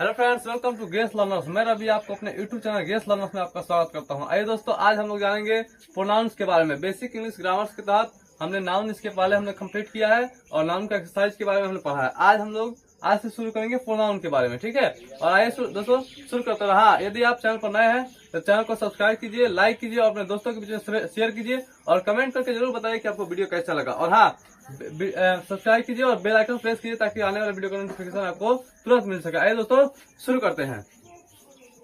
Hello friends, welcome to guess learners. मैं रवि आपको अपने यूट्यूब चैनल गेस लर्नर्स में आपका स्वागत करता हूं। आइए दोस्तों, आज हम लोग जानेंगे प्रोनाउंस के बारे में। बेसिक इंग्लिश ग्रामर्स के तहत हमने नाउन इसके पहले हमने कंप्लीट किया है और नाउन का एक्सरसाइज के बारे में हमने पढ़ा है। आज से शुरू करेंगे प्रोनाउन के बारे में, ठीक है। और आइए दोस्तों शुरू करते हैं। हाँ, यदि आप चैनल पर नए हैं तो चैनल को सब्सक्राइब कीजिए, लाइक कीजिए और अपने दोस्तों के बीच में शेयर कीजिए और कमेंट करके जरूर बताइए कि आपको वीडियो कैसा लगा। और हाँ, सब्सक्राइब कीजिए और बेल आइकन प्रेस कीजिए ताकि आने वाले वीडियो का नोटिफिकेशन आपको तुरंत मिल सके। आइए दोस्तों शुरू करते हैं।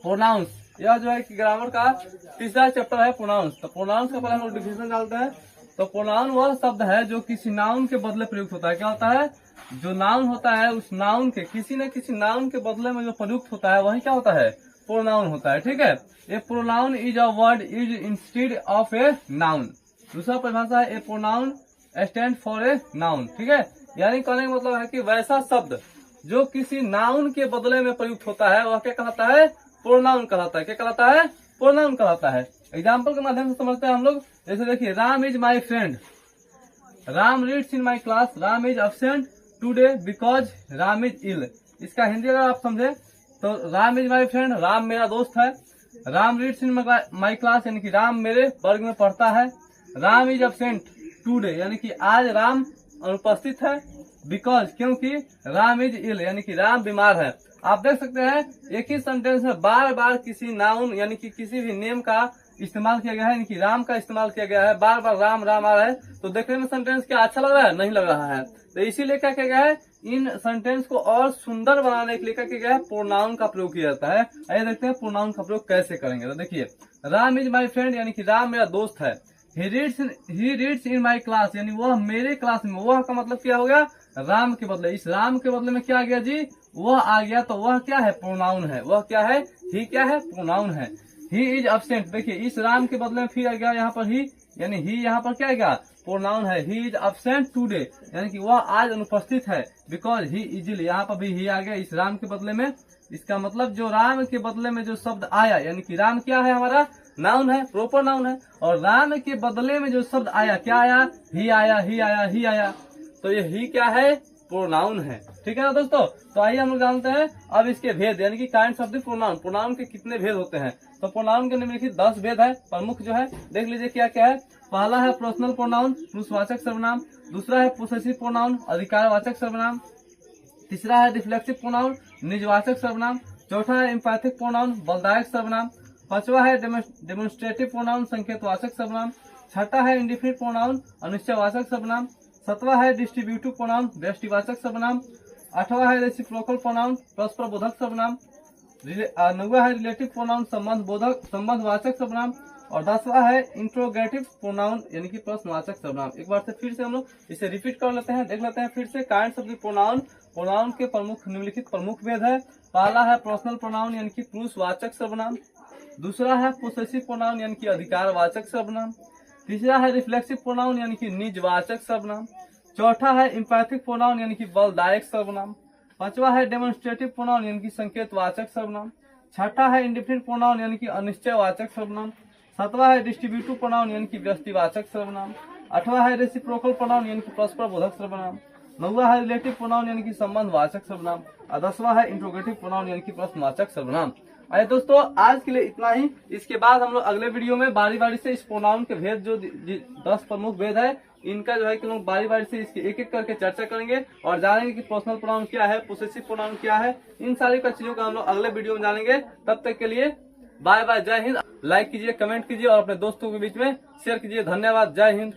प्रोनाउंस, यह जो है कि ग्रामर का तीसरा चैप्टर है प्रोनाउंस। तो प्रोनाउंस का पहले हम लोग डिफिनेशन डालते हैं। तो प्रोनाउन वह शब्द है जो किसी नाउन के बदले प्रयुक्त होता है। क्या होता है? जो नाउन होता है उस नाउन के किसी न किसी नाउन के बदले में जो प्रयुक्त होता है वही क्या होता है? प्रोनाउन होता है, ठीक है। A pronoun is a word used instead of a noun. दूसरा परिभाषा है a pronoun stand for a noun, ठीक है। यानी कहने का मतलब है कि वैसा शब्द जो किसी नाउन के बदले में प्रयुक्त होता है वह क्या कहलाता है? प्रोनाउन कहलाता है। क्या कहलाता है? प्रोनाउन कहलाता है। एग्जाम्पल के माध्यम से समझते हैं हम लोग। जैसे देखिए, Ram is my friend, Ram reads in my class, Ram is absent today because Ram is ill. इसका हिंदी अगर आप समझे तो Ram is my friend, Ram मेरा दोस्त है। Ram reads in my class यानी कि राम मेरे वर्ग में पढ़ता है। राम इज अब्सेंट टूडे यानी कि आज राम अनुपस्थित है। बिकॉज क्योंकि राम इज इल यानी कि राम बीमार है। आप देख सकते हैं एक ही सेंटेंस में बार बार किसी नाउन यानी कि किसी भी नेम का इस्तेमाल किया गया है, यानी कि राम का इस्तेमाल किया गया है। बार बार राम राम आ रहा है तो देखने में सेंटेंस क्या अच्छा लग रहा है? नहीं लग रहा है। तो इसीलिए क्या किया गया है? इन सेंटेंस को और सुंदर बनाने के लिए क्या किया गया है? प्रोनाउन का प्रयोग किया जाता है। आइए देखते हैं प्रोनाउन का प्रयोग कैसे करेंगे। तो देखिए, राम इज माई फ्रेंड यानी कि राम मेरा दोस्त है। He reads in my class यानी वह मेरे क्लास में। वह का मतलब क्या हो गया? राम के बदले। इस राम के बदले में क्या आ गया जी? वह आ गया। तो वह क्या है? प्रोनाउन है। वह क्या है? ही क्या है? प्रोनाउन है। ही इज अब्सेंट, देखिए इस राम के बदले में फिर आ गया यहाँ पर ही, यानी ही यहाँ पर क्या आ गया? प्रोनाउन है। ही इज अब्सेंट टूडे यानी कि वह आज अनुपस्थित है। बिकॉज ही इजिल, यहाँ पर भी ही आ गया इस राम के बदले में। इसका मतलब जो राम के बदले में जो शब्द आया यानी कि राम क्या है? हमारा नाउन है, प्रॉपर नाउन है। और राम के बदले में जो शब्द आया क्या आया? ही आया, ही आया, ही आया। तो ये ही क्या है? प्रोनाउन है, ठीक है ना दोस्तों। तो आइए हम लोग जानते हैं अब इसके भेद यानी कि kinds of the pronoun. Pronoun के कितने भेद होते हैं? तो प्रोनाउन के निम्नलिखित 10 भेद है। प्रमुख जो है देख लीजिए क्या क्या है। पहला है पर्सनल प्रोनाउन, पुरुषवाचक सर्वनाम। दूसरा है पोसेसिव प्रोनाउन, अधिकारवाचक सर्वनाम। तीसरा है रिफ्लेक्सिव प्रोनाउन, निजवाचक सर्वनाम। चौथा है एम्पैथिक प्रोनाउन, बलदायक सर्वनाम। पांचवा है डेमोन्स्ट्रेटिव प्रोनाउन, संकेतवाचक सर्वनाम। छठा है इंडिफिनिट प्रोनाउन, अनिश्चयवाचक सर्वनाम। सातवां है डिस्ट्रीब्यूटिव प्रोनाउन, व्यष्टिवाचक सर्वनाम। आठवां है रेसिप्रोकल प्रोनाउन, परस्पर बोधक सर्वनाम। नौवां है रिलेटिव प्रोनाउन, संबंधवाचक सर्वनाम। और 10वां है इंट्रोगेटिव प्रोनाउन यानी कि प्रश्नवाचक सर्वनाम। एक बार से फिर से हम लोग इसे रिपीट कर लेते हैं, देख लेते हैं फिर से। Kinds of the pronoun. Pronoun के प्रमुख निम्नलिखित प्रमुख भेद है। पहला है पर्सनल प्रोनाउन यानी कि पुरुषवाचक सर्वनाम। दूसरा है पोसेसिव प्रोनाउन यानी कि अधिकारवाचक सर्वनाम। तीसरा है रिफ्लेक्सिव प्रोनाउन यानी कि निजवाचक सर्वनाम। चौथा है एम्पैथिक प्रोनाउन यानी कि बलदायक सर्वनाम। पांचवा है डेमोन्स्ट्रेटिव प्रोनाउन यानी कि संकेतवाचक सर्वनाम। छठा है इंडिफिनिट प्रोनाउन यानी कि अनिश्चयवाचक सर्वनाम। सातवां है डिस्ट्रीब्यूटिव प्रोनाउन यानी कि व्यष्टिवाचक सर्वनाम। आठवां है रेसिप्रोकल प्रोनाउन यानी कि परस्पर बोधक सर्वनाम। नौवां है रिलेटिव प्रोनाउन यानी कि संबंधवाचक सर्वनाम। और 10वां है इंट्रोगेटिव प्रोनाउन यानी कि प्रश्नवाचक सर्वनाम। आइए दोस्तों, आज के लिए इतना ही। इसके बाद हम लोग अगले वीडियो में बारी बारी से इस प्रोनाउन के भेद जो 10 प्रमुख भेद है इनका जो है कि लोग बारी बारी से इसके एक एक करके चर्चा करेंगे और जानेंगे कि पर्सनल प्रोनाउन क्या है, पोसेसिव प्रोनाउन क्या है। इन सारी का चीजों का हम लोग अगले वीडियो में जानेंगे। तब तक के लिए बाय बाय, जय हिंद। लाइक कीजिए, कमेंट कीजिए और अपने दोस्तों के बीच में शेयर कीजिए। धन्यवाद, जय हिंद।